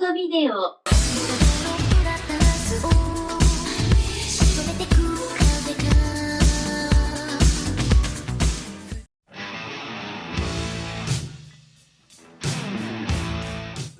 トビデオ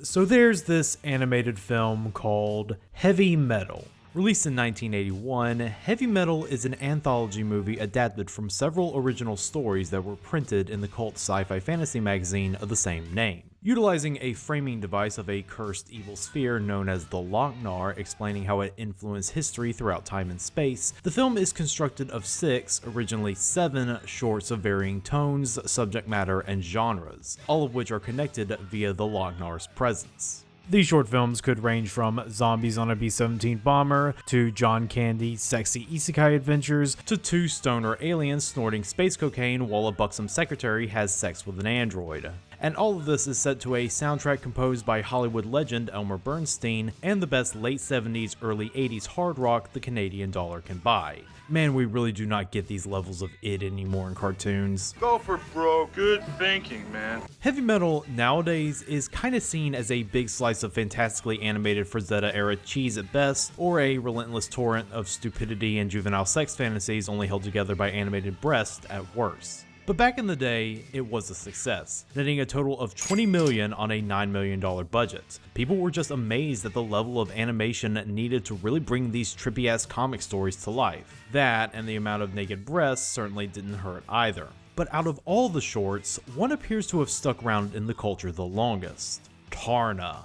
So there's this animated film called Heavy Metal. Released in 1981, Heavy Metal is an anthology movie adapted from several original stories that were printed in the cult sci-fi fantasy magazine of the same name. Utilizing a framing device of a cursed evil sphere known as the Lemnear, explaining how it influenced history throughout time and space, the film is constructed of 6, originally 7, shorts of varying tones, subject matter, and genres, all of which are connected via the Lemnear's presence. These short films could range from Zombies on a B-17 bomber, to John Candy's sexy isekai adventures, to 2 stoner aliens snorting space cocaine while a buxom secretary has sex with an android. And all of this is set to a soundtrack composed by Hollywood legend Elmer Bernstein and the best late 70s, early 80s hard rock the Canadian dollar can buy. Man, we really do not get these levels of id anymore in cartoons. Go for broke. Good thinking, man. Heavy Metal nowadays is kinda seen as a big slice of fantastically animated Frazetta-era cheese at best, or a relentless torrent of stupidity and juvenile sex fantasies only held together by animated breasts at worst. But back in the day, it was a success, netting a total of $20 million on a $9 million budget. People were just amazed at the level of animation needed to really bring these trippy-ass comic stories to life. That, and the amount of naked breasts, certainly didn't hurt either. But out of all the shorts, one appears to have stuck around in the culture the longest: Taarna.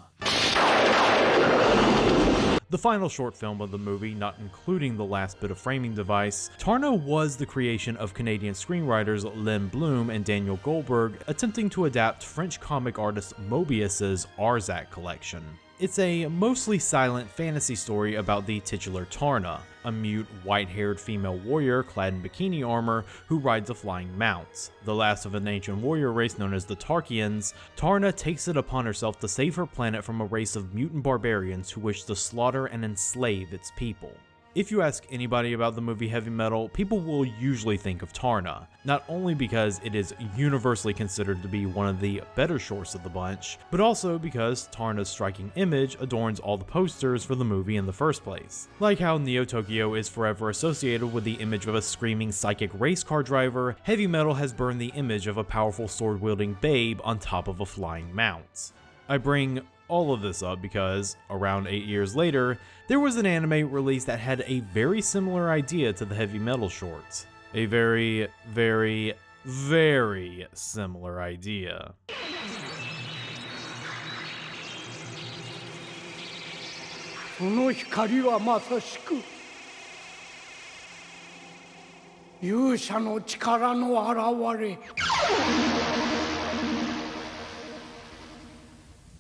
The final short film of the movie, not including the last bit of framing device, Taarna was the creation of Canadian screenwriters Len Bloom and Daniel Goldberg attempting to adapt French comic artist Moebius's Arzak collection. It's a mostly silent fantasy story about the titular Taarna, a mute, white-haired female warrior clad in bikini armor who rides a flying mount. The last of an ancient warrior race known as the Tarkians, Taarna takes it upon herself to save her planet from a race of mutant barbarians who wish to slaughter and enslave its people. If you ask anybody about the movie Heavy Metal, people will usually think of Taarna, not only because it is universally considered to be one of the better shorts of the bunch, but also because Taarna's striking image adorns all the posters for the movie in the first place. Like how Neo Tokyo is forever associated with the image of a screaming psychic race car driver, Heavy Metal has burned the image of a powerful sword-wielding babe on top of a flying mount. I bring all of this up because, around 8 years later, there was an anime released that had a very similar idea to the Heavy Metal shorts. A very, very, very similar idea. その光はまさしく勇者の力の現れ。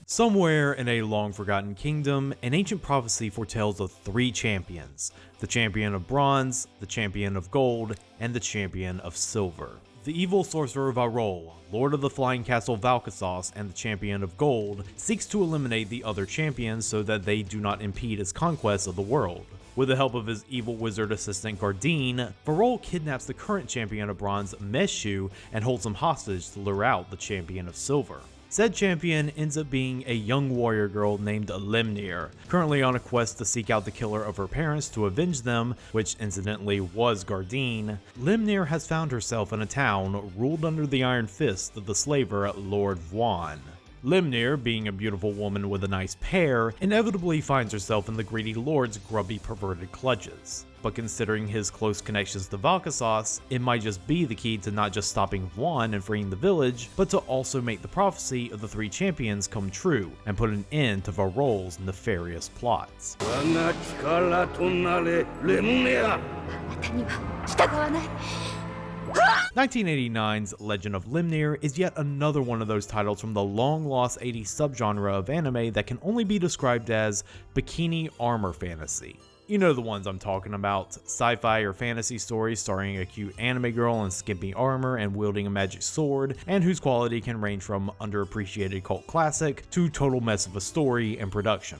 Somewhere in a long-forgotten kingdom, an ancient prophecy foretells of 3 champions: the champion of bronze, the champion of gold, and the champion of silver. The evil sorcerer Varol, lord of the flying castle Valkasos and the champion of gold, seeks to eliminate the other champions so that they do not impede his conquest of the world. With the help of his evil wizard assistant Gardine, Varol kidnaps the current champion of bronze Meshu and holds him hostage to lure out the champion of silver. Said champion ends up being a young warrior girl named Lemnear, currently on a quest to seek out the killer of her parents to avenge them, which incidentally was Gardine. Lemnear has found herself in a town ruled under the iron fist of the slaver Lord Vuan. Lemnear, being a beautiful woman with a nice pair, inevitably finds herself in the greedy lord's grubby perverted clutches. But considering his close connections to Valkasos, it might just be the key to not just stopping Vuan and freeing the village, but to also make the prophecy of the 3 champions come true and put an end to Varol's nefarious plots. 1989's Legend of Lemnear is yet another one of those titles from the long-lost 80s subgenre of anime that can only be described as bikini armor fantasy. You know the ones I'm talking about, sci-fi or fantasy stories starring a cute anime girl in skimpy armor and wielding a magic sword, and whose quality can range from underappreciated cult classic to total mess of a story and production.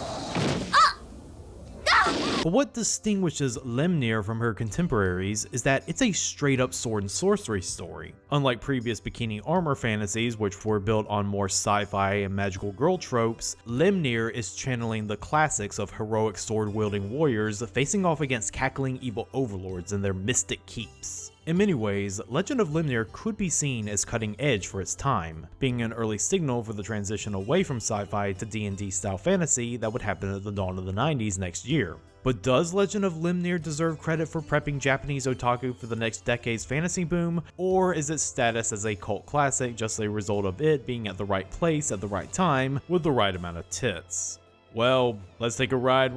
But what distinguishes Lemnear from her contemporaries is that it's a straight up sword and sorcery story. Unlike previous bikini armor fantasies, which were built on more sci-fi and magical girl tropes, Lemnear is channeling the classics of heroic sword-wielding warriors facing off against cackling evil overlords in their mystic keeps. In many ways, Legend of Lemnear could be seen as cutting edge for its time, being an early signal for the transition away from sci-fi to D&D style fantasy that would happen at the dawn of the 90s next year. But does Legend of Lemnear deserve credit for prepping Japanese otaku for the next decade's fantasy boom, or is its status as a cult classic just a result of it being at the right place at the right time with the right amount of tits? Well, let's take a ride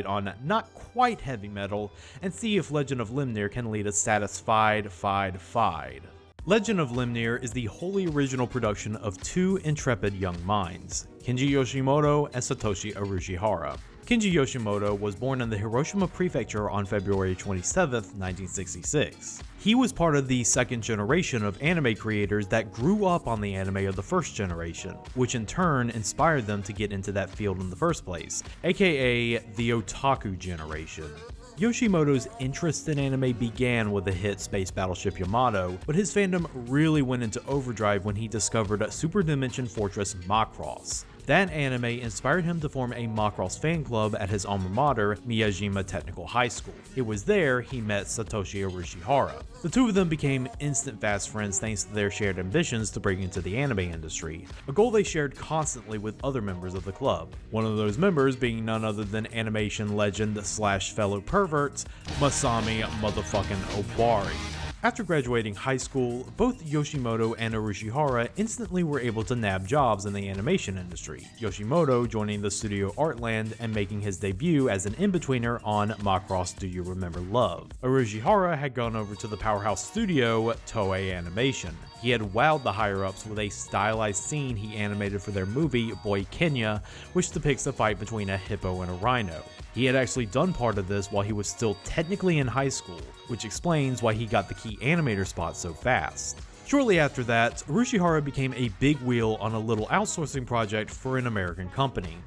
on not quite heavy metal and see if Legend of Lemnear can lead a satisfied fied. Legend of Lemnear is the wholly original production of two intrepid young minds, Kinji Yoshimoto and Satoshi Urushihara. Kinji Yoshimoto was born in the Hiroshima Prefecture on February 27, 1966. He was part of the second generation of anime creators that grew up on the anime of the first generation, which in turn inspired them to get into that field in the first place, aka the otaku generation. Yoshimoto's interest in anime began with the hit space battleship Yamato, but his fandom really went into overdrive when he discovered Super Dimension Fortress Macross. That anime inspired him to form a Macross fan club at his alma mater, Miyajima Technical High School. It was there he met Satoshi Urushihara. The two of them became instant fast friends thanks to their shared ambitions to break into the anime industry, a goal they shared constantly with other members of the club. One of those members being none other than animation legend / fellow pervert, Masami motherfucking Obari. After graduating high school, both Yoshimoto and Urushihara instantly were able to nab jobs in the animation industry, Yoshimoto joining the studio Artland and making his debut as an in-betweener on Macross Do You Remember Love. Urushihara had gone over to the powerhouse studio Toei Animation. He had wowed the higher-ups with a stylized scene he animated for their movie Boy Kenya, which depicts a fight between a hippo and a rhino. He had actually done part of this while he was still technically in high school, which explains why he got the key animator spot so fast. Shortly after that, Urushihara became a big wheel on a little outsourcing project for an American company.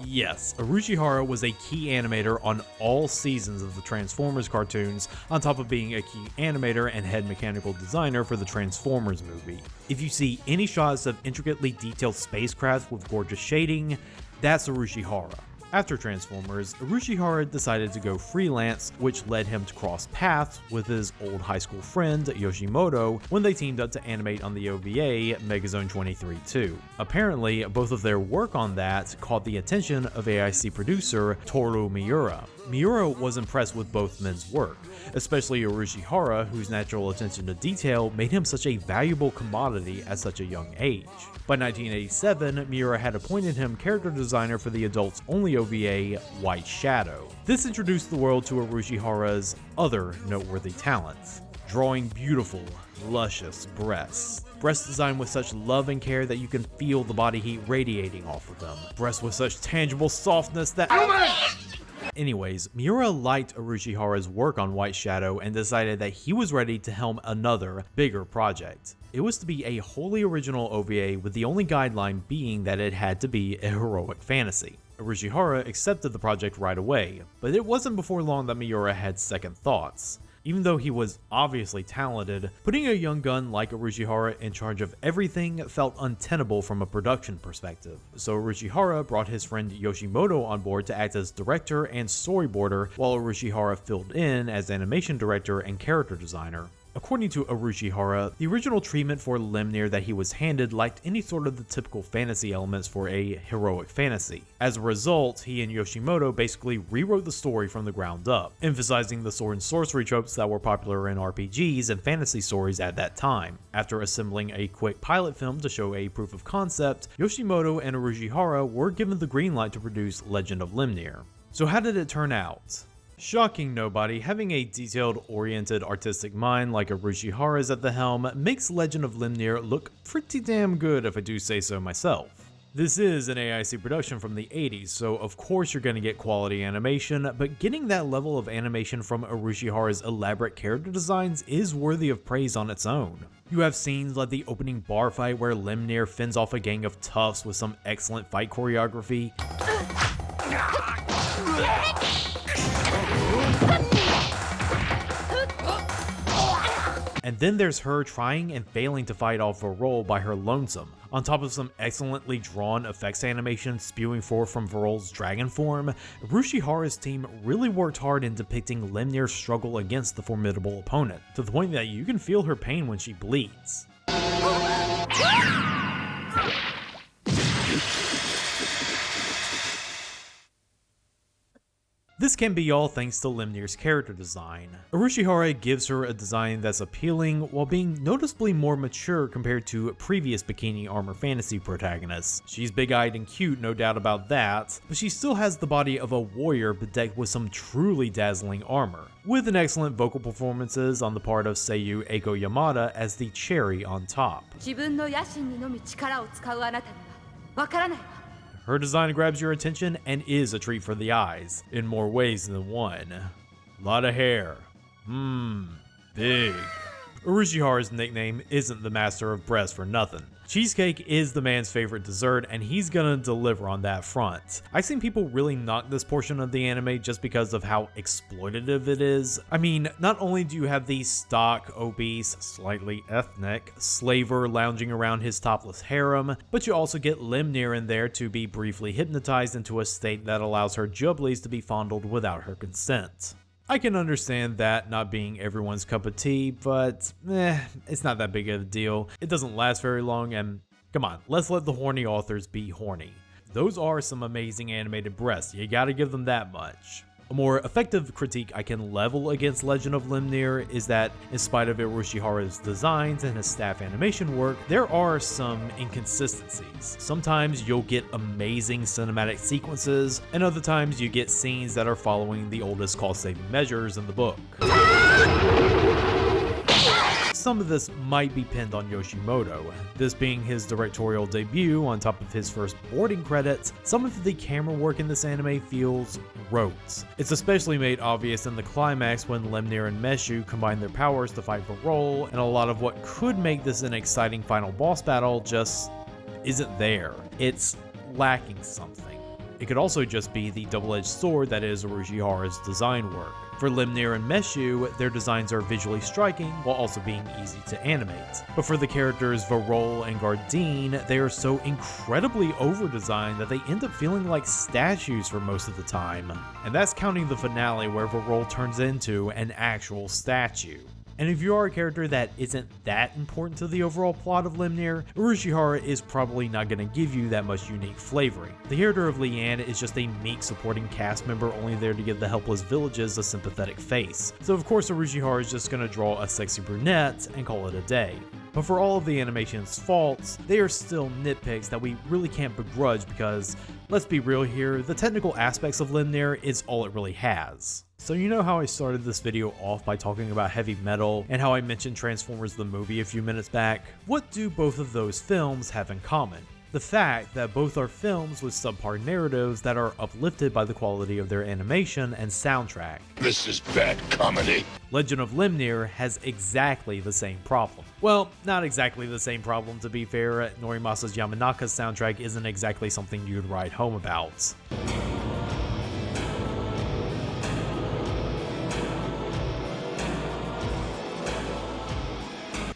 Yes, Urushihara was a key animator on all seasons of the Transformers cartoons, on top of being a key animator and head mechanical designer for the Transformers movie. If you see any shots of intricately detailed spacecraft with gorgeous shading, that's Urushihara. After Transformers, Urushihara decided to go freelance, which led him to cross paths with his old high school friend Yoshimoto when they teamed up to animate on the OVA Megazone 23-2. Apparently, both of their work on that caught the attention of AIC producer Toru Miura. Miura was impressed with both men's work, especially Urushihara, whose natural attention to detail made him such a valuable commodity at such a young age. By 1987, Miura had appointed him character designer for the adults-only OVA White Shadow. This introduced the world to Urushihara's other noteworthy talents: drawing beautiful, luscious breasts. Breasts designed with such love and care that you can feel the body heat radiating off of them. Breasts with such tangible softness that... Anyways, Miura liked Urushihara's work on White Shadow and decided that he was ready to helm another, bigger project. It was to be a wholly original OVA, with the only guideline being that it had to be a heroic fantasy. Urushihara accepted the project right away, but it wasn't before long that Miura had second thoughts. Even though he was obviously talented, putting a young gun like Urushihara in charge of everything felt untenable from a production perspective. So Urushihara brought his friend Yoshimoto on board to act as director and storyboarder, while Urushihara filled in as animation director and character designer. According to Urushihara, the original treatment for Lemnear that he was handed lacked any sort of the typical fantasy elements for a heroic fantasy. As a result, he and Yoshimoto basically rewrote the story from the ground up, emphasizing the sword and sorcery tropes that were popular in RPGs and fantasy stories at that time. After assembling a quick pilot film to show a proof of concept, Yoshimoto and Urushihara were given the green light to produce Legend of Lemnear. So how did it turn out? Shocking nobody, having a detailed-oriented artistic mind like Urushihara's at the helm makes Legend of Lemnear look pretty damn good if I do say so myself. This is an AIC production from the 80s, so of course you're going to get quality animation, but getting that level of animation from Urushihara's elaborate character designs is worthy of praise on its own. You have scenes like the opening bar fight where Lemnear fends off a gang of toughs with some excellent fight choreography. And then there's her trying and failing to fight off Varol by her lonesome, on top of some excellently drawn effects animation spewing forth from Varol's dragon form. Urushihara's team really worked hard in depicting Lemnear's struggle against the formidable opponent, to the point that you can feel her pain when she bleeds. This can be all thanks to Lemnear's character design. Urushihara gives her a design that's appealing while being noticeably more mature compared to previous bikini armor fantasy protagonists. She's big-eyed and cute, no doubt about that, but she still has the body of a warrior bedecked with some truly dazzling armor, with an excellent vocal performances on the part of Seiyu Eiko Yamada as the cherry on top. Her design grabs your attention and is a treat for the eyes, in more ways than one. Lot of hair. Big. Urushihara's nickname isn't the Master of Breasts for nothing. Cheesecake is the man's favorite dessert, and he's gonna deliver on that front. I've seen people really knock this portion of the anime just because of how exploitative it is. I mean, not only do you have the stock, obese, slightly ethnic slaver lounging around his topless harem, but you also get Lemnear in there to be briefly hypnotized into a state that allows her jublies to be fondled without her consent. I can understand that not being everyone's cup of tea, but it's not that big of a deal. It doesn't last very long, and come on, let's let the horny authors be horny. Those are some amazing animated breasts, you gotta give them that much. A more effective critique I can level against Legend of Lemnear is that, in spite of Urushihara's designs and his staff animation work, there are some inconsistencies. Sometimes you'll get amazing cinematic sequences, and other times you get scenes that are following the oldest cost-saving measures in the book. Some of this might be pinned on Yoshimoto, this being his directorial debut on top of his first boarding credits. Some of the camera work in this anime feels rote. It's especially made obvious in the climax when Lemnear and Meshu combine their powers to fight Varol, and a lot of what could make this an exciting final boss battle just isn't there. It's lacking something. It could also just be the double-edged sword that is Urushihara's design work. For Lemnear and Meshu, their designs are visually striking while also being easy to animate. But for the characters Varol and Gardine, they are so incredibly over-designed that they end up feeling like statues for most of the time. And that's counting the finale where Varol turns into an actual statue. And if you are a character that isn't that important to the overall plot of Lemnear, Urushihara is probably not going to give you that much unique flavoring. The character of Leanne is just a meek supporting cast member only there to give the helpless villages a sympathetic face. So of course Urushihara is just going to draw a sexy brunette and call it a day. But for all of the animation's faults, they are still nitpicks that we really can't begrudge because, let's be real here, the technical aspects of Lemnear is all it really has. So you know how I started this video off by talking about heavy metal and how I mentioned Transformers the movie a few minutes back? What do both of those films have in common? The fact that both are films with subpar narratives that are uplifted by the quality of their animation and soundtrack. This is bad comedy. Legend of Lemnear has exactly the same problem. Well, not exactly the same problem, to be fair. Norimasa Yamanaka's soundtrack isn't exactly something you'd write home about.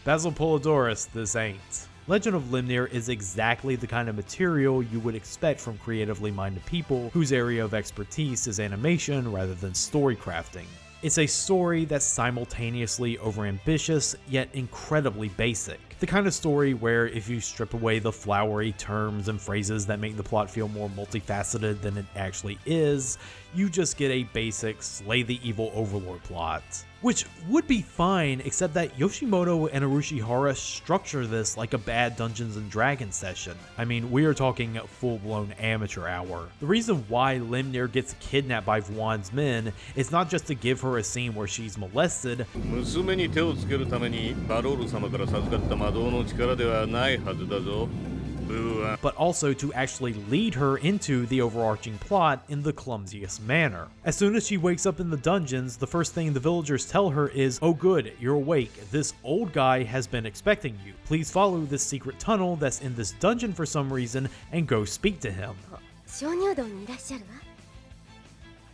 Basil Polidorus, this ain't. Legend of Lemnear is exactly the kind of material you would expect from creatively minded people whose area of expertise is animation rather than story crafting. It's a story that's simultaneously overambitious yet incredibly basic. The kind of story where if you strip away the flowery terms and phrases that make the plot feel more multifaceted than it actually is, you just get a basic slay the evil overlord plot. Which would be fine, except that Yoshimoto and Urushihara structure this like a bad Dungeons & Dragons session. I mean, we are talking full-blown amateur hour. The reason why Lemnear gets kidnapped by Vuan's men is not just to give her a scene where she's molested, 娘に手をつけるためにバロール様から授かった魔導の力ではないはずだぞ。but also to actually lead her into the overarching plot in the clumsiest manner. As soon as she wakes up in the dungeons, the first thing the villagers tell her is, "Oh good, you're awake. This old guy has been expecting you. Please follow this secret tunnel that's in this dungeon for some reason and go speak to him." 鍾乳洞にいらっしゃるわ。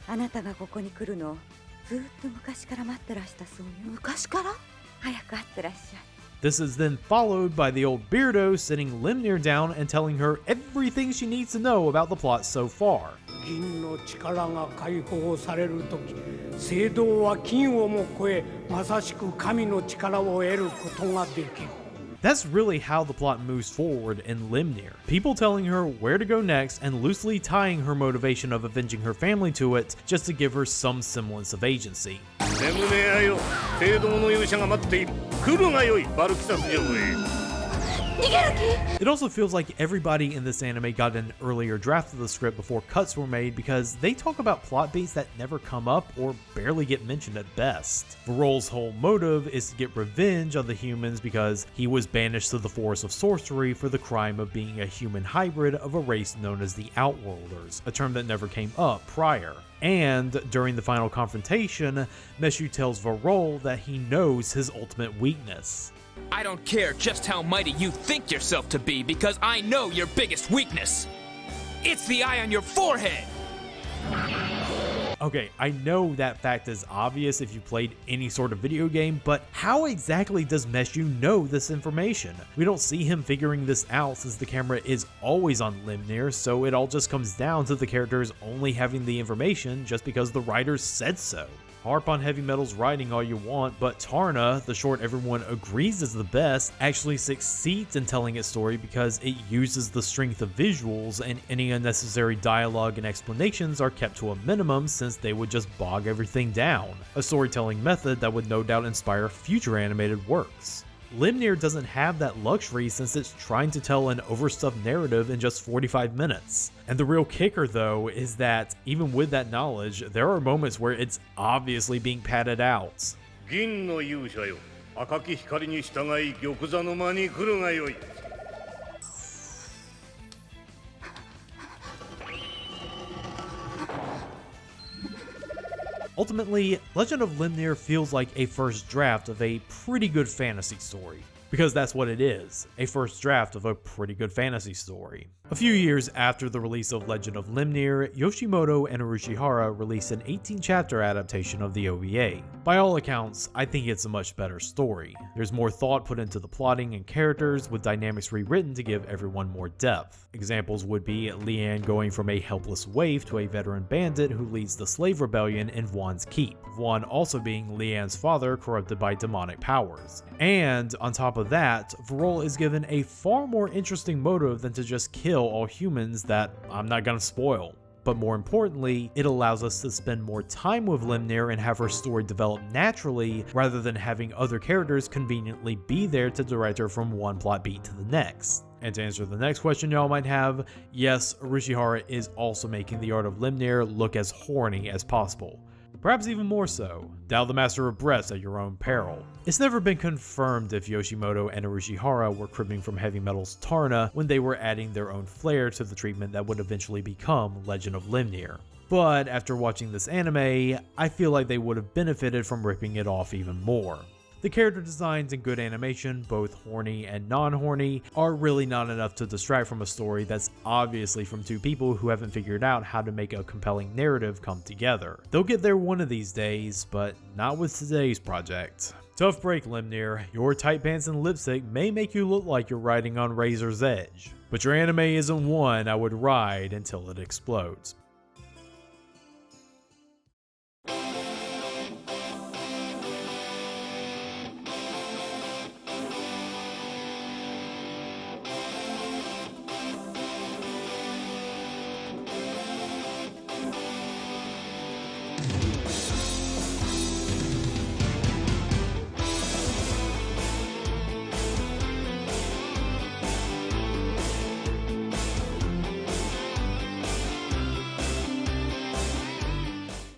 あなたがここに来るのをずっと昔から待ってらしたそうよ。昔から？早く会ってらっしゃい。This is then followed by the old Beardo sitting Lemnear down and telling her everything she needs to know about the plot so far. 銀の力が解放されるとき、聖堂は金をも超え、まさしく神の力を得ることができる。That's really how the plot moves forward in Lemnear. People telling her where to go next and loosely tying her motivation of avenging her family to it just to give her some semblance of agency. It also feels like everybody in this anime got an earlier draft of the script before cuts were made because they talk about plot beats that never come up or barely get mentioned at best. Varol's whole motive is to get revenge on the humans because he was banished to the forest of sorcery for the crime of being a human hybrid of a race known as the Outworlders, a term that never came up prior. And during the final confrontation, Meshu tells Varol that he knows his ultimate weakness. I don't care just how mighty you think yourself to be because I know your biggest weakness. It's the eye on your forehead. Okay, I know that fact is obvious if you played any sort of video game, but how exactly does Meshu know this information? We don't see him figuring this out since the camera is always on Lemnear, so it all just comes down to the characters only having the information just because the writers said so. Harp on Heavy Metal's writing all you want, but Taarna, the short everyone agrees is the best, actually succeeds in telling its story because it uses the strength of visuals and any unnecessary dialogue and explanations are kept to a minimum since they would just bog everything down, a storytelling method that would no doubt inspire future animated works. Lemnear doesn't have that luxury since it's trying to tell an overstuffed narrative in just 45 minutes. And the real kicker though is that even with that knowledge, there are moments where it's obviously being padded out. 銀の勇者よ、赤き光に従い玉座の間に来るがよい。Ultimately, Legend of Lemnear feels like a first draft of a pretty good fantasy story. Because that's what it is, a first draft of a pretty good fantasy story. A few years after the release of Legend of Lemnear, Yoshimoto and Urushihara released an 18-chapter adaptation of the OVA. By all accounts, I think it's a much better story. There's more thought put into the plotting and characters, with dynamics rewritten to give everyone more depth. Examples would be Leanne going from a helpless waif to a veteran bandit who leads the slave rebellion in Vwan's Keep, Vwan also being Leanne's father corrupted by demonic powers. And on top of that, Varol is given a far more interesting motive than to just kill all humans that I'm not gonna spoil. But more importantly, it allows us to spend more time with Lemnear and have her story develop naturally rather than having other characters conveniently be there to direct her from one plot beat to the next. And to answer the next question y'all might have, yes, Urushihara is also making the art of Lemnear look as horny as possible. Perhaps even more so. Dial the Master of Breaths at your own peril. It's never been confirmed if Yoshimoto and Urushihara were cribbing from Heavy Metal's Taarna when they were adding their own flair to the treatment that would eventually become Legend of Lemnear. But after watching this anime, I feel like they would have benefited from ripping it off even more. The character designs and good animation, both horny and non-horny, are really not enough to distract from a story that's obviously from two people who haven't figured out how to make a compelling narrative come together. They'll get there one of these days, but not with today's project. Tough break, Lemnear. Your tight pants and lipstick may make you look like you're riding on razor's edge, but your anime isn't one I would ride until it explodes.